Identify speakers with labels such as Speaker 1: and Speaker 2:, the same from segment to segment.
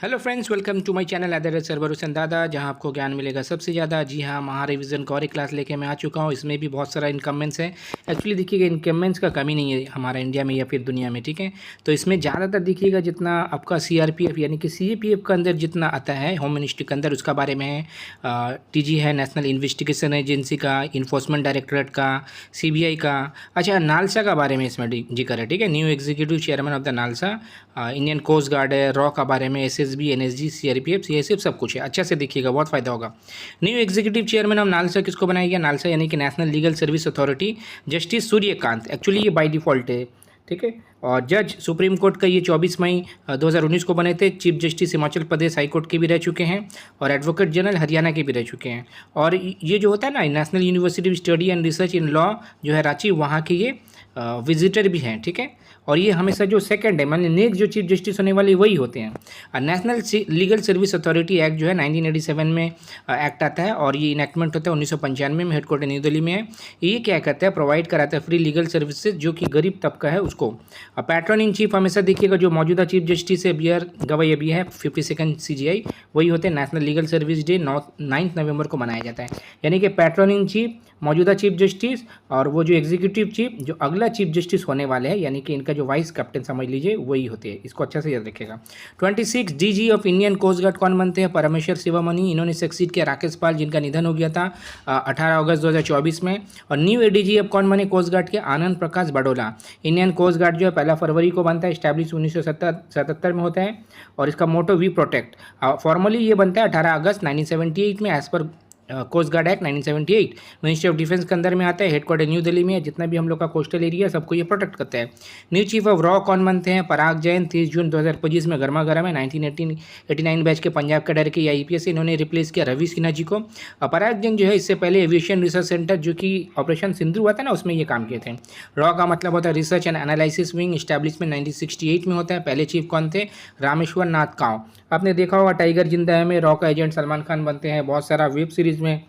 Speaker 1: Hello friends, welcome to my channel आदर सर्वर हुसैन दादा, जहां आपको ज्ञान मिलेगा सबसे ज़्यादा। जी हाँ, महारिविजन का और एक क्लास लेके मैं आ चुका हूं। इसमें भी बहुत सारा इनकमेंट्स है। एक्चुअली देखिएगा, इनकमेंट्स का कमी नहीं है हमारा इंडिया में या फिर दुनिया में, ठीक है। तो इसमें ज़्यादातर देखिएगा जितना आपका सीआरपीएफ यानी कि सीएपीएफ का अंदर जितना आता है होम मिनिस्ट्री के अंदर, उसका बारे में है। टीजी है, नेशनल इन्वेस्टिगेशन एजेंसी का, इन्फोर्समेंट डायरेक्टरेट का, सीबीआई का। अच्छा, नालसा का बारे में इसमें जिक्र है, ठीक है। New executive chairman of the NALSA. Indian coast guard है, रॉ का बारे में, एसएसबी, एनएसजी, सीआरपीएफ, सीएसएफ, सब कुछ है। अच्छा से देखिएगा, बहुत फायदा होगा। New executive chairman of NALSA किसको बनाया गया? नालसा यानी कि national legal service authority, justice Suryakant. Actually ये बाय डिफॉल्ट है, ठीक है। और जज सुप्रीम कोर्ट का ये 24 मई 2019 को बने थे। Chief justice Himachal Pradesh high court के भी रह चुके हैं और एडवोकेट जनरल हरियाणा के भी रह चुके हैं। और ये जो होता है ना, national university of study and research in law जो है रांची, वहाँ के ये विजिटर भी हैं, ठीक है। और ये हमेशा जो सेकंड है, मान नेक्स्ट जो चीफ जस्टिस होने वाले वही होते हैं। और national legal service authority act जो है 1987 में एक्ट आता है और ये इनेक्टमेंट होता है 1995 में। हेडक्वार्टर न्यू दिल्ली में है। ये क्या कहता है? प्रोवाइड कराता है फ्री लीगल सर्विसेज जो कि गरीब तबका है उसको। और पैट्रन इन चीफ हमेशा देखिएगा, जो मौजूदा चीफ जस्टिस है बी आर गवई अभी है, 52nd CJI, वही होते हैं। नेशनल लीगल सर्विस डे 9 नवंबर को मनाया जाता है। यानी कि पैट्रन इन चीफ मौजूदा चीफ जस्टिस और वो जो एग्जीक्यूटिव चीफ जो अगला चीफ जस्टिस होने वाले हैं, यानी कि इनका जो वाइस कैप्टन समझ लीजिए, वही होते हैं। इसको अच्छा से याद रखिएगा। 26 DG of Indian coast guard कौन बनते हैं? परमेश्वर शिवामणि। इन्होंने सक्सीड किया राकेश पाल, जिनका निधन हो गया था 18 अगस्त 2024 में। और न्यू एडीजी अब कौन बने कोस्ट गार्ड के? Anand Prakash Badola. Indian coast guard जो है 1 फरवरी को बनता है, स्टैब्लिश 1977 में होता है। और इसका मोटो वी प्रोटेक्ट। फॉर्मली ये बनता है 18 अगस्त 1978 में, as per coast guard act 1978। Ministry of defence के अंदर में आता है। हेडक्वार्टर न्यू दिल्ली में है। जितना भी हम लोग का कोस्टल एरिया सबको ये प्रोटेक्ट करता है। न्यू चीफ ऑफ रॉ कौन बनते हैं? पराग जैन। 30 जून 2025 में गर्मा गर्म है। 1989 बैच के पंजाब कैडर के IPS से इन्होंने रिप्लेस किया रवि सिन्हा जी को। पराग जैन जो है इससे पहले एविएशन रिसर्च सेंटर जो कि ऑपरेशन सिंधु हुआ था ना, उसमें ये काम किए थे। रॉ का मतलब होता है research and analysis wing, establishment 1968 में होता है। पहले चीफ कौन थे? रामेश्वर नाथ काव। आपने देखा होगा टाइगर जिंदा है में रॉ का एजेंट सलमान खान बनते हैं। बहुत सारा वेब सीरीज़ में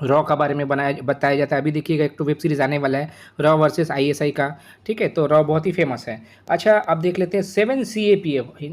Speaker 1: रॉ का बारे में बताया जाता है। अभी देखिएगा एक तो वेब सीरीज़ आने वाला है रॉ वर्सेस ISI का, ठीक है। तो रॉ बहुत ही फेमस है। अच्छा, अब देख लेते हैं 7 CAPF।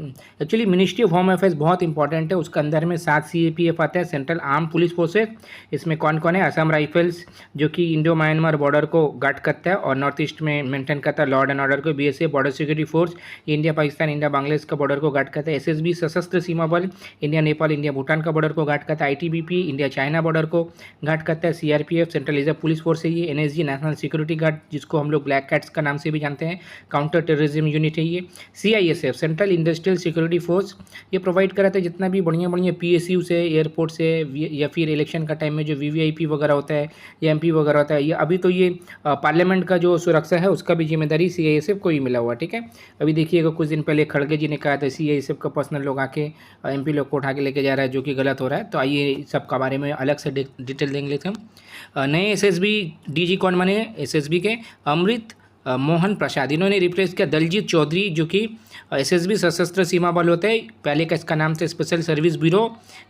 Speaker 1: Actually ministry of home affairs बहुत इंपॉर्टेंट है। उसके अंदर में 7 CAPF आता है, सेंट्रल आर्म पुलिस फोर्सेस। इसमें कौन कौन है? असम राइफल्स जो कि इंडो म्यांमार बॉर्डर को गार्ड करता है और नॉर्थ ईस्ट में मेंटेन करता है लॉर्ड एंड ऑर्डर को। BSF border security force, India Pakistan India Bangladesh का बॉर्डर को गार्ड करता है। SSB सशस्त्र सीमा बल, इंडिया नेपाल इंडिया भूटान का बॉर्डर को गार्ड करता है। ITBP इंडिया चाइना बॉर्डर को गार्ड करता है। CRPF central reserve police force है ये। NSG नेशनल सिक्योरिटी गार्ड, जिसको हम लोग ब्लैक कैट्स का नाम से भी जानते हैं, काउंटर टेररिज्म यूनिट है ये। CISF central industrial security force, ये प्रोवाइड कराता है जितना भी बढ़िया बढ़िया PSU से, एयरपोर्ट से, या फिर इलेक्शन का टाइम में जो VVIP वगैरह होता है या MP वगैरह होता है। ये अभी तो ये पार्लियामेंट का जो सुरक्षा है उसका भी जिम्मेदारी CISF को ही मिला हुआ, ठीक है। अभी देखिएगा कुछ दिन पहले खड़गे जी ने कहा था CISF का पर्सनल लोग आके MP लोग को उठा के लेके जा रहा है, जो कि गलत हो रहा है। तो आइए सब का बारे में अलग से डिटेल देंगे लेते हम। नए SSB DG कौन बने? SSB के अमृत मोहन प्रसाद। इन्होंने रिप्लेस किया दलजीत चौधरी, जो कि SSB सशस्त्र सीमा बल होते हैं। पहले का इसका नाम था स्पेशल सर्विस ब्यूरो।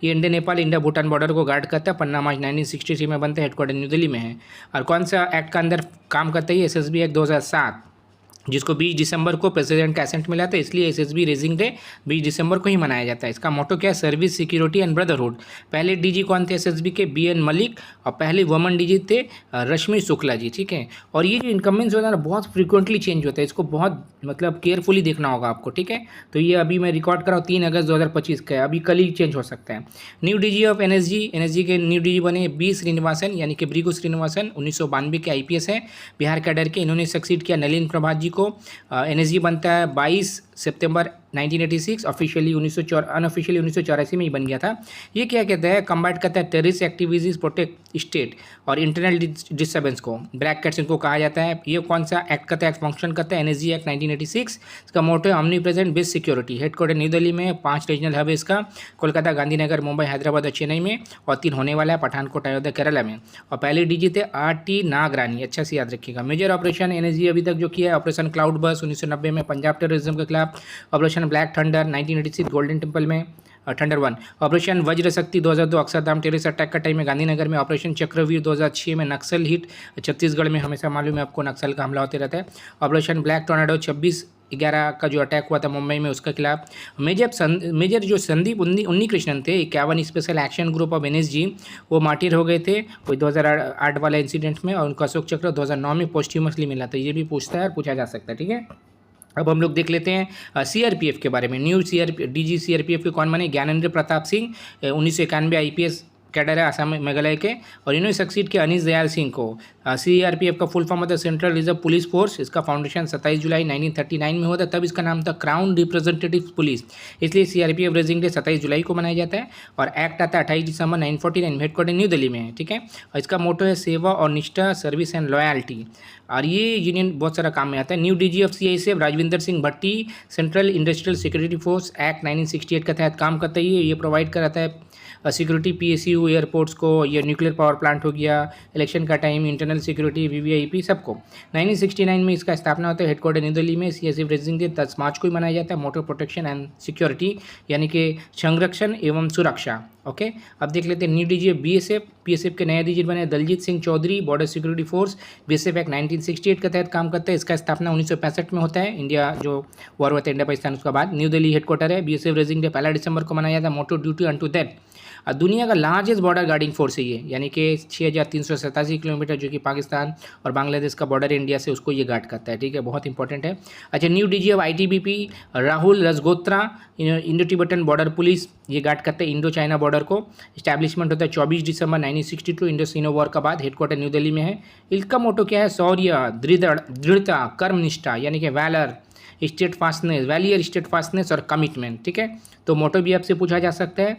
Speaker 1: ये India Nepal India Bhutan border को गार्ड करता है। 15 मार्च 1963 में बनता है। हेडक्वार्टर न्यू दिल्ली में है। और कौन सा एक्ट का अंदर काम करता है? SSB एक्ट 2007, जिसको 20 दिसंबर को प्रेसिडेंट का एसेंट मिला था, इसलिए SSB रेजिंग डे 20 दिसंबर को ही मनाया जाता है। इसका मोटो क्या है? Service, security and brotherhood. पहले DG कौन थे SSB के? BN मलिक। और पहले वुमन DG थे रश्मि शुक्ला जी, ठीक है। और ये जो इनकमेंट्स होता है ना, बहुत फ्रीक्वेंटली चेंज होता है। इसको बहुत मतलब केयरफुली देखना होगा आपको, ठीक है। तो ये अभी मैं रिकॉर्ड कर रहा हूँ 3 अगस्त 2025 का है। अभी कल ही चेंज हो सकता है। न्यू DG ऑफ NSG के न्यू DG बने B श्रीनिवासन, यानी कि ब्रिगु श्रीनिवासन। 1992 के IPS है, बिहार कैडर के। इन्होंने सक्सीड किया नलिन प्रभात जी को। NSG बनता है 22 सितंबर 1986। ऑफिशियली अनऑफिशियली 1984 में ही बन गया था। ये क्या कहता है? कम्बाट करता है टेररिस्ट एक्टिविटीज, प्रोटेक्ट स्टेट और इंटरनल डिस्टर्बेंस को, ब्लैक कैट्स इनको कहा जाता है। ये कौन सा एक्ट करता है, फंक्शन करता है? NSG act 1986। इसका मोटो है omni present base security. Headquarter new Delhi में। 5 रीजनल हब है इसका, कोलकाता, गांधीनगर, मुंबई, हैदराबाद और चेन्नई में। और 3 होने वाला है, पठानकोट, अयोध्या, केरला में। और पहले DG थे RT नागरानी। अच्छा से याद रखिएगा। मेजर ऑपरेशन NSG अभी तक जो किया है, ऑपरेशन क्लाउड बस 1990 में पंजाब टेररिज्म के खिलाफ, operation operation black thunder 1986 golden temple में, थंडर 1। ऑपरेशन वज्र शक्ति 2002 अक्षरधाम टेरेस अटैक का टाइम में गांधीनगर में। ऑपरेशन चक्रवीर 2006 में नक्सल हिट, छत्तीसगढ़ में हमेशा मालूम है आपको नक्सल का हमला होते रहता है। ऑपरेशन ब्लैक टॉर्नेडो 26/11 का जो अटैक हुआ था मुंबई में, उसके खिलाफ। मेजर जो संदीप उन्नीकृष्णन थे 51 special action group of NSG, वो मार्टिर हो गए थे कोई 2008 वाला इंसिडेंट में, और उनको अशोक चक्र 2009 में पोस्ट्यूमसली मिला था। ये भी पूछता है और पूछा जा सकता है, ठीक है। अब हम लोग देख लेते हैं CRPF के बारे में। न्यू DG CRPF के कौन बने? ज्ञानेंद्र प्रताप सिंह, 1991 IPS कैडर है आसाम मेघालय के, और इन्होंने सक्सीड किया अनीस दयाल सिंह को। CRPF का फुल फॉर्म होता है सेंट्रल रिजर्व पुलिस फोर्स। इसका फाउंडेशन 27 जुलाई 1939 में होता है, तब इसका नाम था क्राउन रिप्रेजेंटेटिव पुलिस, इसलिए CRPF रेजिंग डे 27 जुलाई को मनाया जाता है। और एक्ट आता है 28 दिसंबर 1949, हेडक्वार्टर न्यू दिल्ली में है, ठीक है। और इसका मोटो है सेवा और निष्ठा, सर्विस एंड लॉयल्टी, और ये यूनियन बहुत सारा काम में आता है। New DG of CISF Rajwinder Singh Bhatti, central industrial security force act 1968 के तहत काम करता है। ये प्रोवाइड कराता है सिक्योरिटी PSU एयरपोर्ट्स को, ये न्यूक्लियर पावर प्लांट हो गया, इलेक्शन का टाइम, इंटरनल सिक्योरिटी, VVIP सबको। 1969 में इसका स्थापना होता है, हेडक्वार्टर न्यू दिल्ली में। CISF रेजिंग डे 10 मार्च को ही मनाया जाता है। मोटर प्रोटेक्शन एंड सिक्योरिटी यानी कि संरक्षण एवं सुरक्षा, ओके। अब देख लेते हैं न्यू DG BSF के नए DG बने Daljit Singh Chaudhary, border security force. BSF act 1968 के तहत काम करता है। इसका स्थापना 1965 में होता है, इंडिया जो वॉर हुआ था इंडिया पाकिस्तान उसके बाद। न्यू दिल्ली हेडक्वार्टर है। BSF रेजिंग डे 1 दिसंबर को मनाया जाता है। मोटो ड्यूटी अनटू दैट। दुनिया का लार्जेस्ट बॉर्डर गार्डिंग फोर्स है ये, यानी कि 6387 किलोमीटर जो कि पाकिस्तान और बांग्लादेश का बॉर्डर है इंडिया से, उसको ये गार्ड करता है, ठीक है, बहुत इंपॉर्टेंट है। अच्छा, new DG of ITBP Rahul Rasgotra, Indo Tibetan border police, ये गार्ड करते हैं इंडो चाइना बॉर्डर को। इस्टेब्लिशमेंट होता है 24 दिसंबर 1962 इंडो सीनो वॉर का बाद। हेडक्वार्टर न्यू दिल्ली में है। इसका मोटो क्या है? शौर्य, दृढ़ता, कर्मनिष्ठा यानी कि valour, steadfastness, valour steadfastness और कमिटमेंट, ठीक है। तो मोटो भी आपसे पूछा जा सकता है,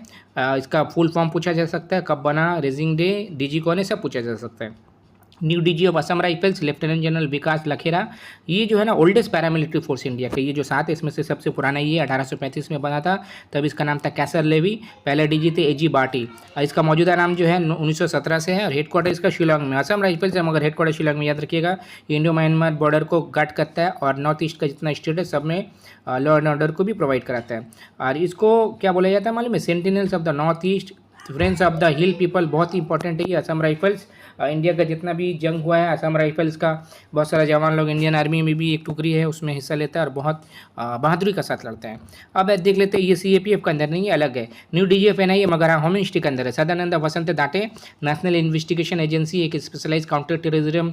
Speaker 1: इसका फुल फॉर्म पूछा जा सकता है, कब बना, रेजिंग डे, DG कौन है, सब पूछा जा सकता है। New DG of Assam Rifles lieutenant general Vikas Lakhera, ये जो है ना ओल्डेस्ट पैरामिलिट्री फोर्स इंडिया का, ये जो 7 इसमें से सबसे पुराना ये 1835 में बना था, तब इसका नाम था कैसर लेवी। पहले DG थे AG बाटी, और इसका मौजूदा नाम जो है 1917 से है, और हेडक्वार्टर इसका शिलोंग में। असम राइफल्स है मगर हेडक्वार्टर शिलोंग में, याद रखिएगा। ये इंडो म्यांमार बॉर्डर को गार्ड करता है, और नॉर्थ ईस्ट का जितना स्टेट है सब में लॉ एंड ऑर्डर को भी प्रोवाइड कराता है। और इसको क्या बोला जाता है मालूम है? Sentinels of the north east, friends of the hill people, बहुत ही इंपॉर्टेंट है ये असम राइफल्स। इंडिया का जितना भी जंग हुआ है असम राइफल्स का, बहुत सारा जवान लोग, इंडियन आर्मी में भी एक टुकड़ी है उसमें हिस्सा लेता है और बहुत बहादुरी का साथ लड़ता है। अब देख लेते हैं, ये CAPF के अंदर नहीं है, अलग है। न्यू DG ऑफ NIA मगर होम मिनिस्ट्री के अंदर है। Sadanand Vasant Date, National Investigation Agency, एक specialise counter terrorism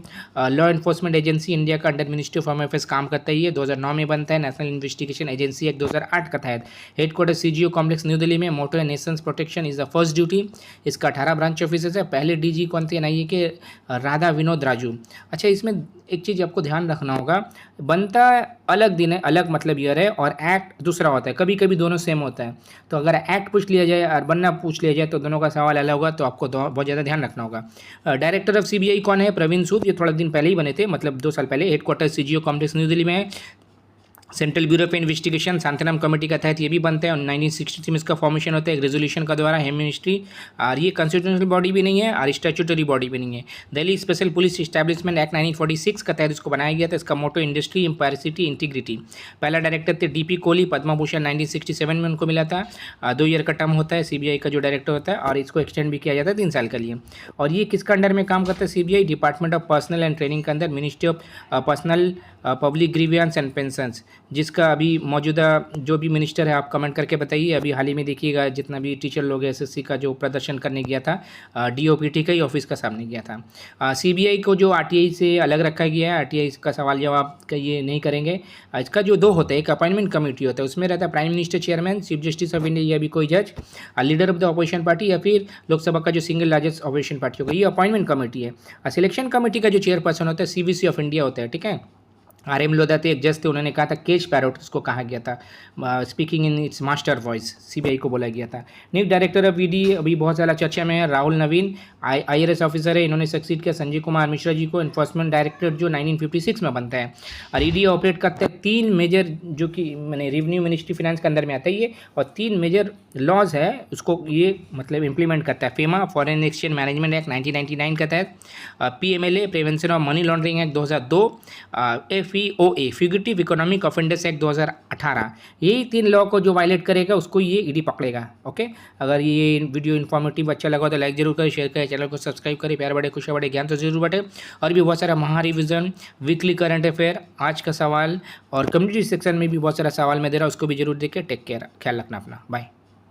Speaker 1: law enforcement agency India का, under ministry of home affairs काम करता है। ये 2009 में बनता है। नेशनल इन्वेस्टिगेशन एजेंसी एक 2008 का तहत। Headquarter CGO complex New Delhi में। मोटो है Nations protection is the first duty. इसका 18 ब्रांच ऑफिसर्स है। पहले DG कौन थे NIA के? राधा विनोद राजू। अच्छा, इसमें एक चीज़ आपको ध्यान रखना होगा, बनता अलग दिन है, अलग मतलब ईयर है, और एक्ट दूसरा होता है। कभी कभी दोनों सेम होता है, तो अगर एक्ट पूछ लिया जाए और बनना पूछ लिया जाए तो दोनों का सवाल अलग होगा, तो आपको बहुत ज़्यादा ध्यान रखना होगा। डायरेक्टर ऑफ CBI कौन है? प्रवीण सूद। ये थोड़ा दिन पहले ही बने थे, मतलब 2 साल पहले। Headquarter CGO complex New Delhi में है। सेंट्रल ब्यूरो ऑफ इन्वेस्टिगेशन शांतिनाम कमेटी का तहत ये भी बनता है, और 1963 में इसका फॉर्मेशन होता है एक रेजोल्यूशन का द्वारा, हेम मिनिस्ट्री। और ये कॉन्स्टिट्यूशनल बॉडी भी नहीं है और स्टैट्यूटरी बॉडी भी नहीं है। Delhi special police establishment act 1946 का तहत इसको बनाया गया था। इसका मोटो इंडस्ट्री, इम्पायरसिटी, इंटीग्रिटी। पहला डायरेक्टर थे DP कोहली, पद्म भूषण 1967 में उनको मिला था। 2 ईयर का टर्म होता है CBI का जो डायरेक्टर होता है, और इसको एक्सटेंड भी किया जाता है 3 साल के लिए। और ये किसका अंडर में काम करता है? CBI department of personal and training के अंदर, ministry of personnel public grievance and pensions, जिसका अभी मौजूदा जो भी मिनिस्टर है आप कमेंट करके बताइए। अभी हाल ही में देखिएगा जितना भी टीचर लोग SSC का जो प्रदर्शन करने गया था, DOPT का ही ऑफिस का सामने गया था। CBI को जो RTI से अलग रखा गया है, RTI का सवाल जवाब का ये नहीं करेंगे। इसका जो 2 होता है, एक अपॉइंटमेंट कमेटी होता है, उसमें रहता है prime minister chairman, chief justice of India या भी कोई जज, leader of the opposition party, या फिर लोकसभा का जो सिंगल लार्जेस्ट अपोजिशन पार्टी होगा, ये अपॉइंटमेंट कमेटी है। सिलेक्शन कमेटी का जो चेयरपर्सन होता है CVC ऑफ इंडिया होता है, ठीक है। RM लोधा थे, एक जज थे, उन्होंने कहा था केज पैरोट उसको कहा गया था, speaking in its master voice, CBI को बोला गया था। न्यू डायरेक्टर ऑफ ED अभी बहुत ज़्यादा चर्चा में है, राहुल नवीन, IRS ऑफिसर है, इन्होंने सक्सीड किया संजय कुमार मिश्रा जी को। इन्फोर्समेंट डायरेक्टर जो 1956 में बनता है, और ED ऑपरेट करते हैं 3 मेजर, जो कि मैंने रेवेन्यू मिनिस्ट्री फिनेंस के अंदर में आता है ये, और 3 मेजर लॉज है उसको ये मतलब इम्प्लीमेंट करता है। FEMA foreign exchange management act 1999 के तहत, PMLA prevention of money laundering act 2002, FEOA fugitive economic offenders act 2018, यही 3 लॉ को जो वायलेट करेगा उसको ये ईडी पकड़ेगा। ओके, अगर ये वीडियो इन्फॉर्मेटिव अच्छा लगा तो लाइक जरूर करें, शेयर करें, चैनल को सब्सक्राइब करें। प्यार बड़े खुश बड़े ज्ञान तो जरूर बटे। और भी बहुत सारा महारिविजन, वीकली करंट अफेयर, आज का सवाल और कम्युनिटी सेक्शन में भी बहुत सारा सवाल मैं दे रहा हूँ, उसको भी जरूर देखें। टेक केयर, ख्याल रखना अपना, बाय।